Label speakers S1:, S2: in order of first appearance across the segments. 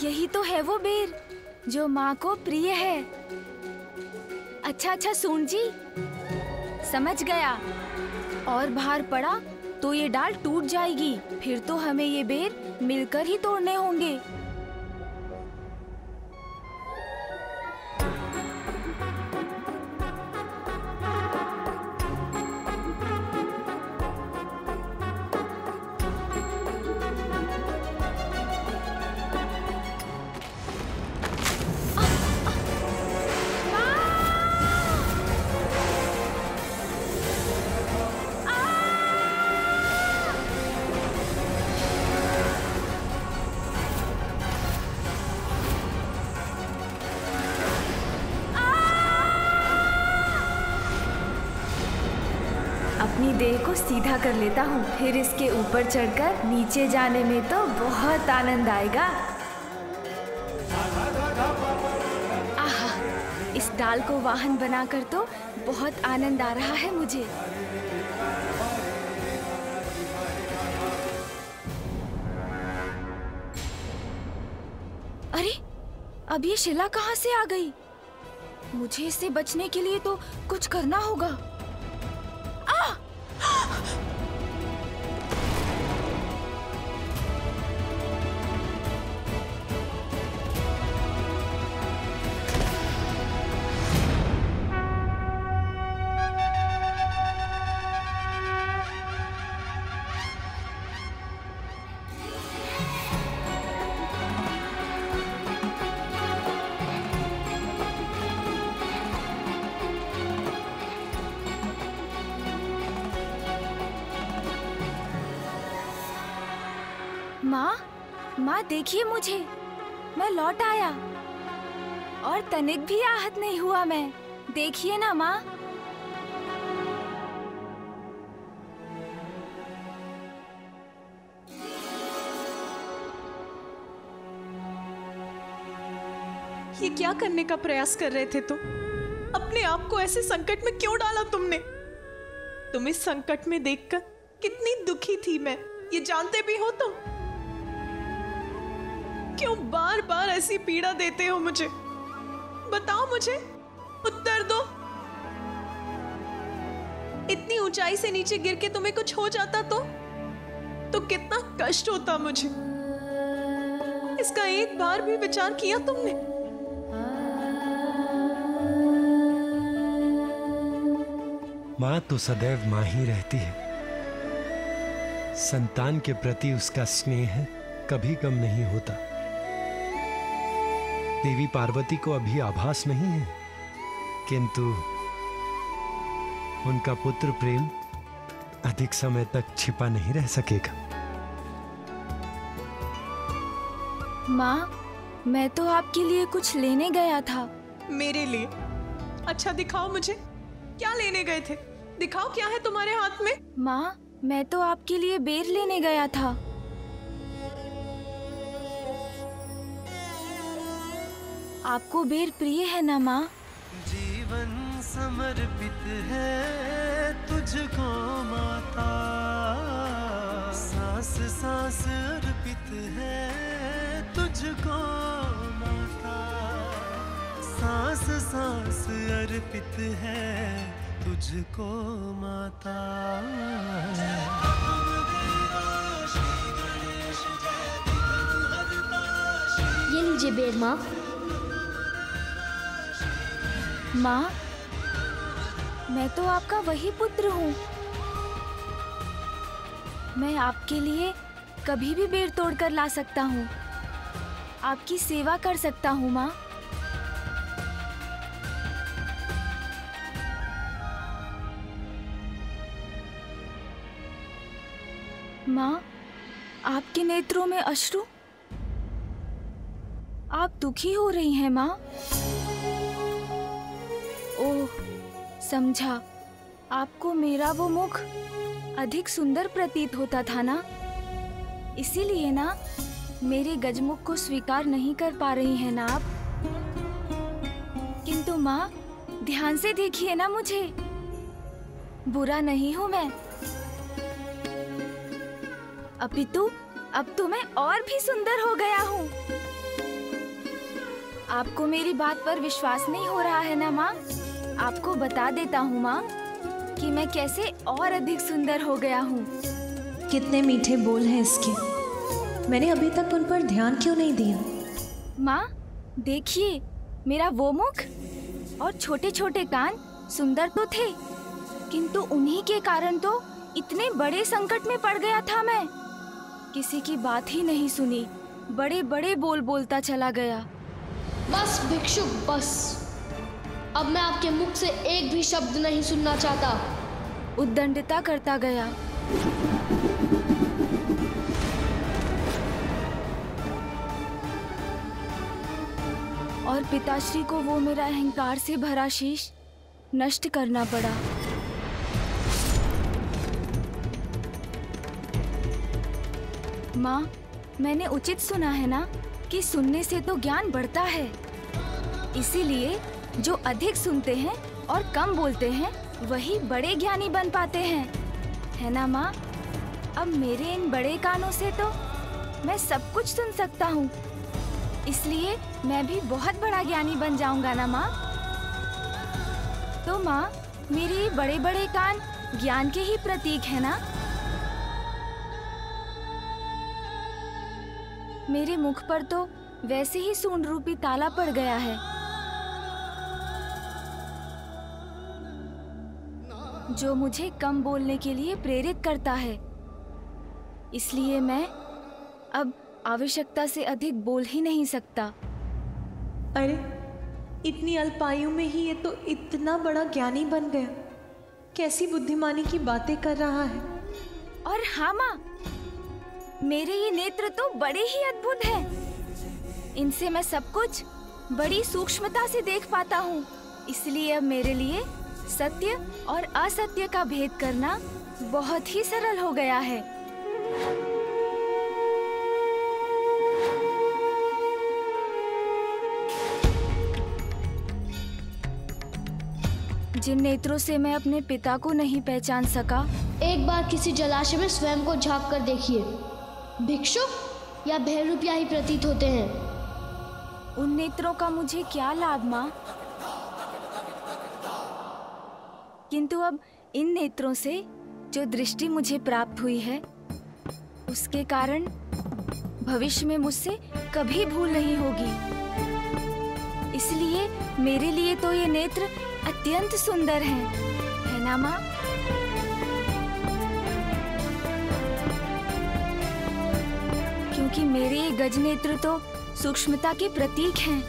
S1: यही तो है वो बेर जो माँ को प्रिय है। अच्छा सून जी, समझ गया। और भार पड़ा तो ये डाल टूट जाएगी, फिर तो हमें ये बेर मिलकर ही तोड़ने होंगे। अपनी देह को सीधा कर लेता हूँ, फिर इसके ऊपर चढ़कर नीचे जाने में तो बहुत आनंद आएगा। आहा, इस डाल को वाहन बनाकर तो बहुत आनंद आ रहा है मुझे। अरे, अब ये शिला कहाँ से आ गई? मुझे इससे बचने के लिए तो कुछ करना होगा। माँ देखिए मुझे, मैं लौट आया और तनिक भी आहत नहीं हुआ मैं। देखिए ना माँ।
S2: ये क्या करने का प्रयास कर रहे थे तुम? अपने आप को ऐसे संकट में क्यों डाला तुमने? तुम इस संकट में देखकर कितनी दुखी थी मैं, ये जानते भी हो तुम? क्यों बार बार ऐसी पीड़ा देते हो मुझे? बताओ मुझे, उत्तर दो। इतनी ऊंचाई से नीचे गिर के तुम्हें कुछ हो जाता तो कितना कष्ट होता मुझे। इसका एक बार भी विचार किया तुमने?
S3: माँ तो सदैव माँ ही रहती है। संतान के प्रति उसका स्नेह कभी कम नहीं होता। देवी पार्वती को अभी आभास नहीं है, किंतु उनका पुत्र प्रेम अधिक समय तक छिपा नहीं रह सकेगा।
S1: माँ, मैं तो आपके लिए कुछ लेने गया था।
S2: मेरे लिए? अच्छा दिखाओ मुझे, क्या लेने गए थे? दिखाओ क्या है तुम्हारे हाथ में?
S1: माँ, मैं तो आपके लिए बेर लेने गया था। आपको बेर प्रिय है ना माँ?
S4: जीवन समर्पित है तुझको माता, सांस सांस अर्पित है तुझको माता, सांस सांस अर्पित है तुझको माता।
S5: ये लीजिए बेर माँ।
S1: माँ, मैं तो आपका वही पुत्र हूँ। मैं आपके लिए कभी भी बेर तोड़कर ला सकता हूँ, आपकी सेवा कर सकता हूँ माँ। माँ, आपके नेत्रों में अश्रु, आप दुखी हो रही हैं माँ। ओह, समझा, आपको मेरा वो मुख अधिक सुंदर प्रतीत होता था ना, इसीलिए ना मेरे गजमुख को स्वीकार नहीं कर पा रही हैं ना आप। किंतु माँ, ध्यान से देखिए ना मुझे, बुरा नहीं हूं मैं, अपितु अब तो मैं और भी सुंदर हो गया हूँ। आपको मेरी बात पर विश्वास नहीं हो रहा है ना माँ? आपको बता देता हूँ माँ कि मैं कैसे और अधिक सुंदर हो गया हूँ।
S2: कितने मीठे बोल हैं इसके, मैंने अभी तक उन पर ध्यान क्यों नहीं दिया?
S1: माँ देखिए, मेरा वो मुख और छोटे छोटे कान सुंदर तो थे, किंतु उन्हीं के कारण तो इतने बड़े संकट में पड़ गया था मैं। किसी की बात ही नहीं सुनी, बड़े बड़े बोल बोलता चला गया।
S5: बस भिक्षुक बस, अब मैं आपके मुख से एक भी शब्द नहीं सुनना चाहता।
S1: उद्दंडता करता गया। और पिताश्री को वो मेरा अहंकार से भरा शीश नष्ट करना पड़ा। माँ, मैंने उचित सुना है ना कि सुनने से तो ज्ञान बढ़ता है। इसीलिए जो अधिक सुनते हैं और कम बोलते हैं वही बड़े ज्ञानी बन पाते हैं, है ना माँ? अब मेरे इन बड़े कानों से तो मैं सब कुछ सुन सकता हूँ, इसलिए मैं भी बहुत बड़ा ज्ञानी बन जाऊंगा ना माँ? तो माँ, मेरे ये बड़े बड़े कान ज्ञान के ही प्रतीक है ना? मेरे मुख पर तो वैसे ही सूंड रूपी ताला पड़ गया है, जो मुझे कम बोलने के लिए प्रेरित करता है। इसलिए मैं अब आवश्यकता से अधिक बोल ही नहीं सकता।
S2: अरे, इतनी अल्पायु में ही ये तो इतना बड़ा ज्ञानी बन गया। कैसी बुद्धिमानी की बातें कर रहा है।
S1: और हाँ माँ, मेरे ये नेत्र तो बड़े ही अद्भुत हैं। इनसे मैं सब कुछ बड़ी सूक्ष्मता से देख पाता हूँ। इसलिए अब मेरे लिए सत्य और असत्य का भेद करना बहुत ही सरल हो गया है। जिन नेत्रों से मैं अपने पिता को नहीं पहचान सका,
S5: एक बार किसी जलाशय में स्वयं को झांक कर देखिए, भिक्षुक या बहरूपिया ही प्रतीत होते हैं।
S1: उन नेत्रों का मुझे क्या लाभ माँ? किंतु अब इन नेत्रों से जो दृष्टि मुझे प्राप्त हुई है, उसके कारण भविष्य में मुझसे कभी भूल नहीं होगी। इसलिए मेरे लिए तो ये नेत्र अत्यंत सुंदर हैं, है ना माँ? क्योंकि मेरे ये गज नेत्र तो सूक्ष्मता के प्रतीक हैं।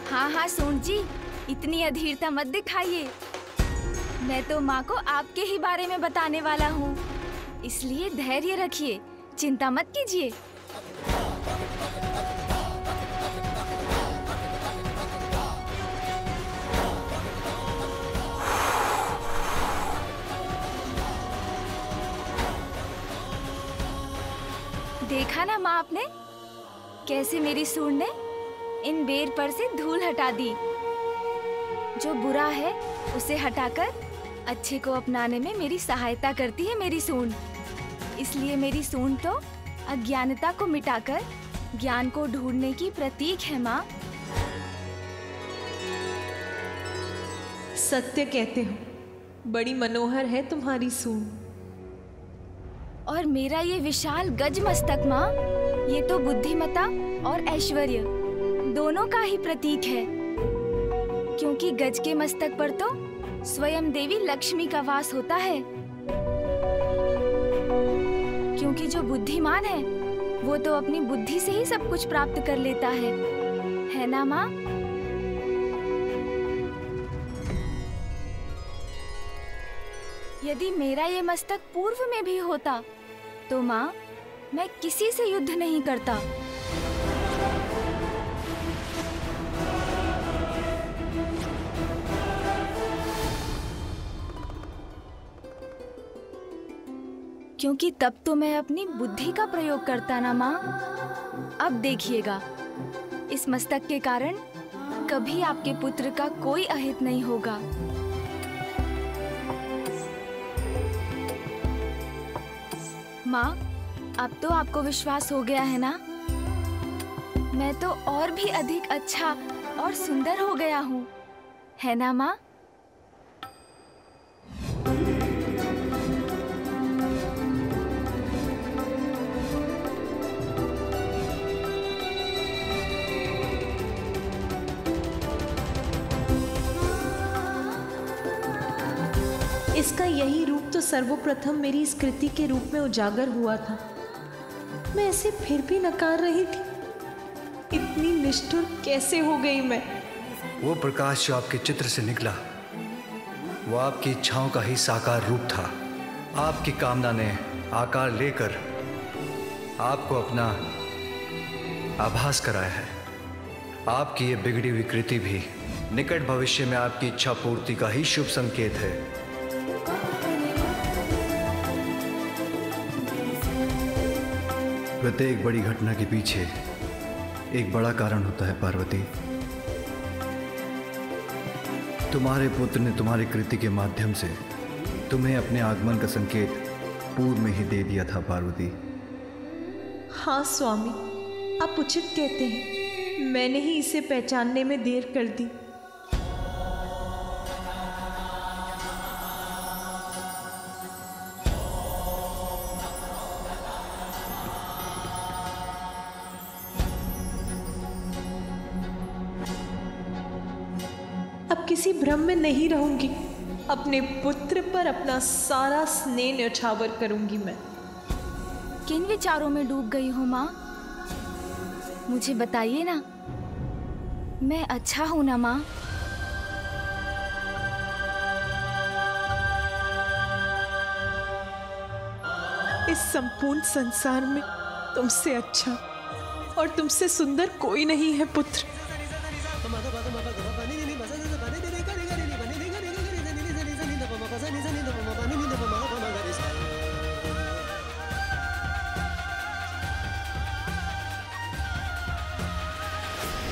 S1: हाँ हाँ सूंड जी, इतनी अधीरता मत दिखाइए। मैं तो माँ को आपके ही बारे में बताने वाला हूँ, इसलिए धैर्य रखिए, चिंता मत कीजिए। देखा ना माँ आपने, कैसे मेरी सूंड ने इन बेर पर से धूल हटा दी। जो बुरा है उसे हटाकर अच्छे को अपनाने में मेरी सहायता करती है मेरी सूंड। इसलिए मेरी सूंड तो अज्ञानता को मिटाकर ज्ञान को ढूंढने की प्रतीक है माँ।
S2: सत्य कहते हो, बड़ी मनोहर है तुम्हारी सूंड।
S1: और मेरा ये विशाल गज मस्तक माँ, ये तो बुद्धिमता और ऐश्वर्य दोनों का ही प्रतीक है। क्योंकि गज के मस्तक पर तो स्वयं देवी लक्ष्मी का वास होता है। क्योंकि जो बुद्धिमान है वो तो अपनी बुद्धि से ही सब कुछ प्राप्त कर लेता है ना माँ? यदि मेरा ये मस्तक पूर्व में भी होता तो माँ, मैं किसी से युद्ध नहीं करता। क्योंकि तब तो मैं अपनी बुद्धि का प्रयोग करता ना माँ। अब देखिएगा, इस मस्तक के कारण कभी आपके पुत्र का कोई अहित नहीं होगा। माँ, अब तो आपको विश्वास हो गया है ना? मैं तो और भी अधिक अच्छा और सुंदर हो गया हूँ, है ना माँ?
S2: इसका यही रूप तो सर्वप्रथम मेरी इस कृति के रूप में उजागर हुआ था। मैं ऐसे फिर भी नकार रही थी। इतनी निष्ठुर कैसे हो गई मैं?
S6: वो प्रकाश जो आपके चित्र से निकला, वो आपकी इच्छाओं का ही साकार रूप था। आपकी कामना ने आकार लेकर आपको अपना आभास कराया है। आपकी ये बिगड़ी हुई कृति भी निकट भविष्य में आपकी इच्छा पूर्ति का ही शुभ संकेत है। प्रत्येक बड़ी घटना के पीछे एक बड़ा कारण होता है पार्वती। तुम्हारे पुत्र ने तुम्हारी कृति के माध्यम से तुम्हें अपने आगमन का संकेत पूर्व में ही दे दिया था पार्वती।
S2: हाँ स्वामी, आप उचित कहते हैं। मैंने ही इसे पहचानने में देर कर दी। अब किसी भ्रम में नहीं रहूंगी। अपने पुत्र पर अपना सारा स्नेह न्यौछावर करूंगी मैं।
S1: किन विचारों में डूब गई हो माँ? मुझे बताइए ना। मैं अच्छा हूं ना माँ?
S2: इस संपूर्ण संसार में तुमसे अच्छा और तुमसे सुंदर कोई नहीं है पुत्र।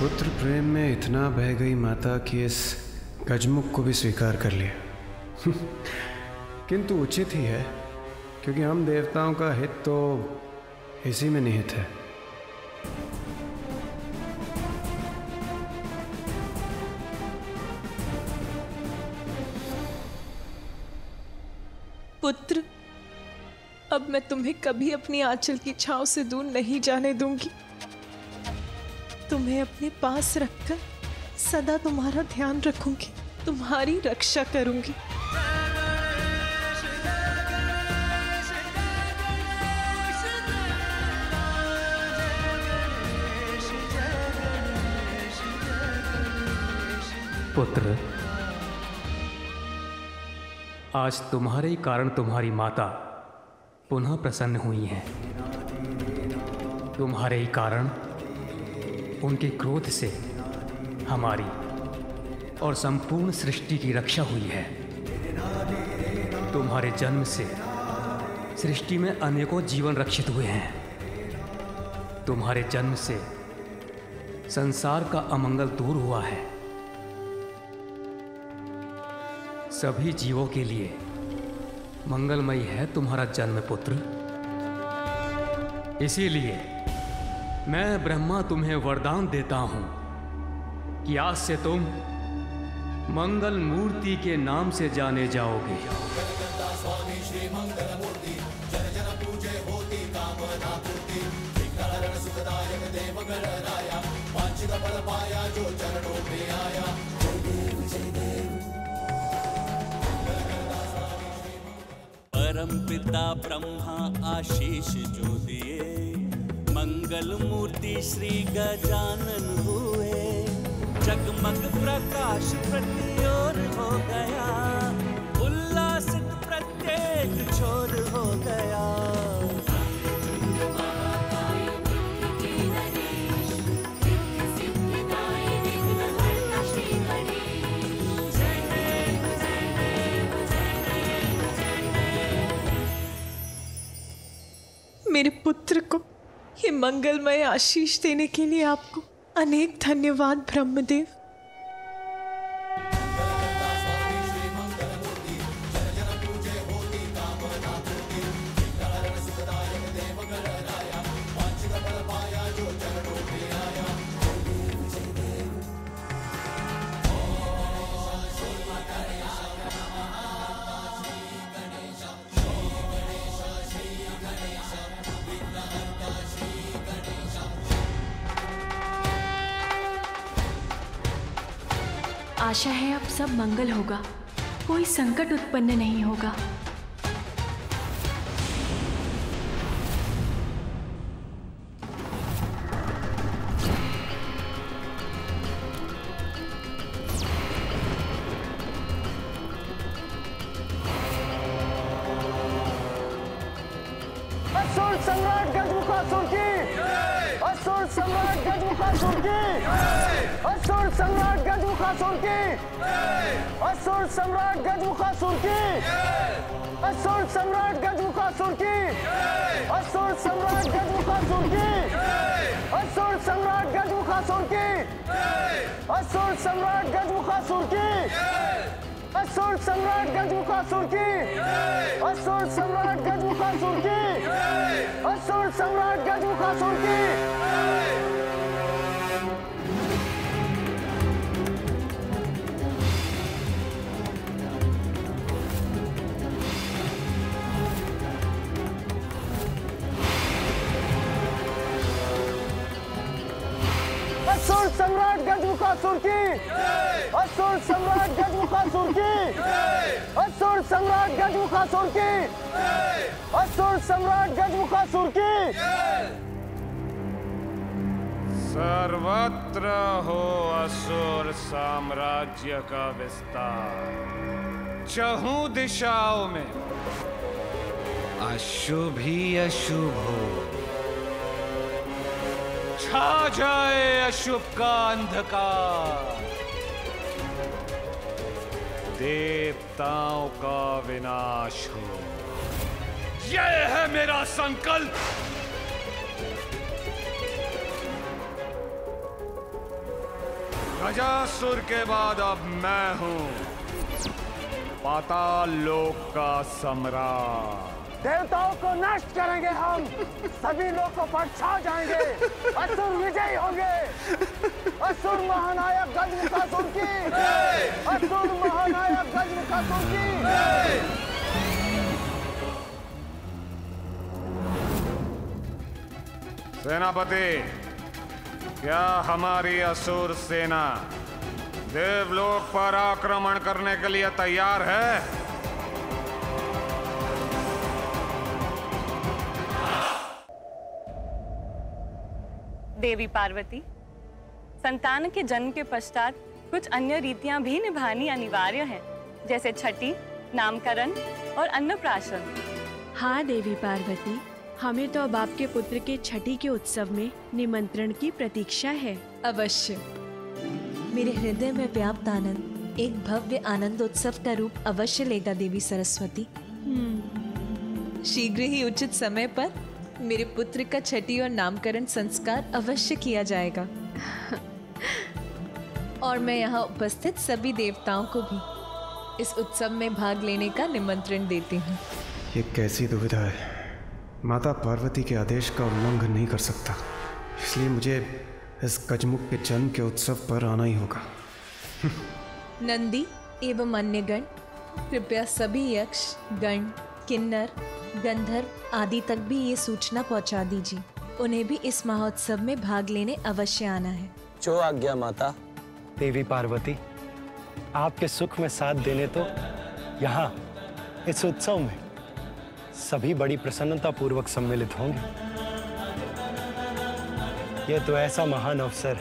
S3: पुत्र प्रेम में इतना बह गई माता कि इस गजमुख को भी स्वीकार कर लिया। किंतु उचित ही है, क्योंकि हम देवताओं का हित तो इसी में निहित है।
S2: पुत्र, अब मैं तुम्हें कभी अपनी आंचल की छांव से दूर नहीं जाने दूंगी। तुम्हें अपने पास रखकर सदा तुम्हारा ध्यान रखूंगी, तुम्हारी रक्षा करूंगी।
S7: पुत्र, आज तुम्हारे ही कारण तुम्हारी माता पुनः प्रसन्न हुई हैं। तुम्हारे ही कारण उनके क्रोध से हमारी और संपूर्ण सृष्टि की रक्षा हुई है। तुम्हारे जन्म से सृष्टि में अनेकों जीवन रक्षित हुए हैं। तुम्हारे जन्म से संसार का अमंगल दूर हुआ है। सभी जीवों के लिए मंगलमयी है तुम्हारा जन्म पुत्र। इसीलिए मैं ब्रह्मा तुम्हें वरदान देता हूं कि आज से तुम मंगल मूर्ति के नाम से जाने जाओगे।
S8: परम पिता ब्रह्मा आशीष जो दिए, मंगल मूर्ति श्री गजानन हुए। जगमग प्रकाश प्रति ओर हो गया, उल्लासित प्रत्येक छोर हो गया।
S2: मेरे पुत्र को ये मंगलमय आशीष देने के लिए आपको अनेक धन्यवाद ब्रह्मदेव।
S9: आशा है अब सब मंगल होगा, कोई संकट उत्पन्न नहीं होगा।
S10: असुर सम्राट गजमुखासुर की, असुर सम्राट गजमुखासुर की, असुर सम्राट गजमुखासुर की, असुर सम्राट गजमुखासुर की, असुर सम्राट गजमुखासुर की, असुर सम्राट गजमुखासुर की, असुर सम्राट गजमुखासुर की, असुर सम्राट गजमुखासुर की, असुर सम्राट गजमुखासुर की, असुर सम्राट गजमुखासुर की, असुर सम्राट गजमुखासुर की। असुर सम्राट गजमुखासुर की, असुर सम्राट गजमुखासुर की, असुर सम्राट गजमुखासुर की, असुर सम्राट गजमुखासुर की।
S3: सर्वत्र हो असुर साम्राज्य का विस्तार, चहुं दिशाओं में अशुभ ही अशुभ हो, छा जाए अशुभ का अंधकार, देवताओं का विनाश हो। यह है मेरा संकल्प। गजासुर के बाद अब मैं हूं पाताल लोक का सम्राट।
S10: देवताओं को नष्ट करेंगे हम, सभी लोगों पर छा जाएंगे, असुर विजयी होंगे। असुर महानायक गजमुखासुर की, असुर महानायक गजमुखासुर की।
S3: सेनापति, क्या हमारी असुर सेना देवलोक पर आक्रमण करने के लिए तैयार है?
S11: देवी पार्वती, संतान के जन्म के पश्चात कुछ अन्य रीतियां भी निभानी अनिवार्य हैं, जैसे छठी, नामकरण और अन्नप्राशन।
S9: हाँ देवी पार्वती, हमें तो अब आपके पुत्र के छठी के उत्सव में निमंत्रण की प्रतीक्षा है।
S2: अवश्य। मेरे हृदय में व्याप्त आनंद एक भव्य आनंदोत्सव का रूप अवश्य लेगा देवी सरस्वती। शीघ्र ही उचित समय पर मेरे पुत्र का छठी और नामकरण संस्कार अवश्य किया जाएगा। और मैं यहाँ उपस्थित सभी देवताओं को भी इस उत्सव में भाग लेने का निमंत्रण देती हूँ।
S3: ये कैसी दुविधा है। माता पार्वती के आदेश का उल्लंघन नहीं कर सकता, इसलिए मुझे इस गजमुख के जन्म के उत्सव पर आना ही होगा।
S2: नंदी एवं अन्य गण, कृपया सभी यक्ष, गण, किन्नर, गंधर्व आदि तक भी ये सूचना पहुंचा दीजिए। उन्हें भी इस महोत्सव में भाग लेने अवश्य आना है।
S12: जो आज्ञा माता।
S13: देवी पार्वती, आपके सुख में साथ देने तो यहाँ इस उत्सव में सभी बड़ी प्रसन्नता पूर्वक सम्मिलित होंगे। यह तो ऐसा महान अवसर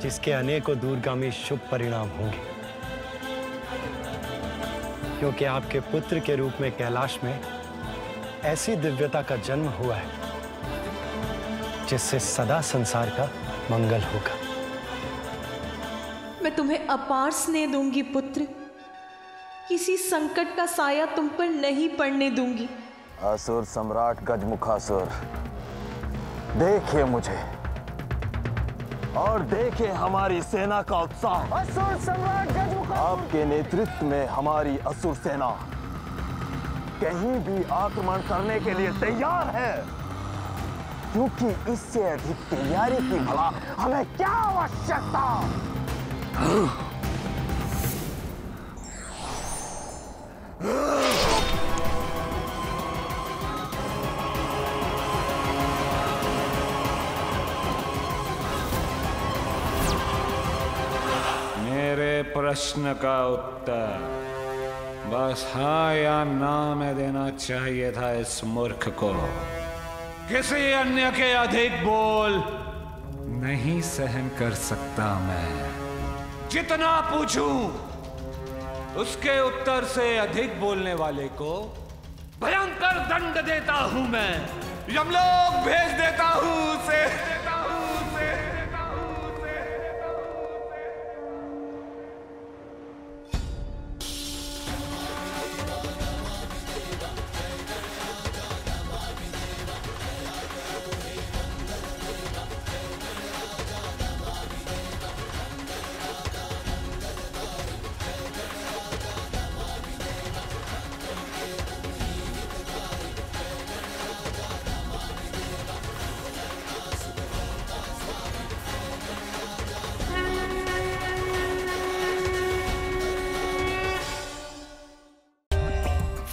S13: जिसके अनेकों दूरगामी शुभ परिणाम होंगे, क्योंकि आपके पुत्र के रूप में कैलाश में ऐसी दिव्यता का जन्म हुआ है जिससे सदा संसार का मंगल होगा।
S2: मैं तुम्हें अपार स्नेह दूंगी पुत्र, किसी संकट का साया तुम पर नहीं पड़ने दूंगी।
S12: असुर सम्राट गजमुखासुर, देखिए मुझे और देखिए हमारी सेना का उत्साह।
S10: असुर सम्राट गजमुखासुर,
S12: आपके नेतृत्व में हमारी असुर सेना कहीं भी आक्रमण करने के लिए तैयार है, क्योंकि इससे अधिक तैयारी की भला हमें क्या आवश्यकता।
S14: प्रश्न का उत्तर बस हाँ या ना में देना चाहिए था इस मूर्ख को। किसी अन्य के अधिक बोल नहीं सहन कर सकता मैं। जितना पूछूं उसके उत्तर से अधिक बोलने वाले को भयंकर दंड देता हूं मैं। यमलोक भेज देता हूं उसे।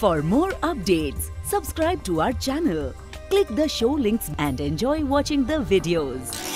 S15: For more updates, subscribe to our channel, click the show links and enjoy watching the videos.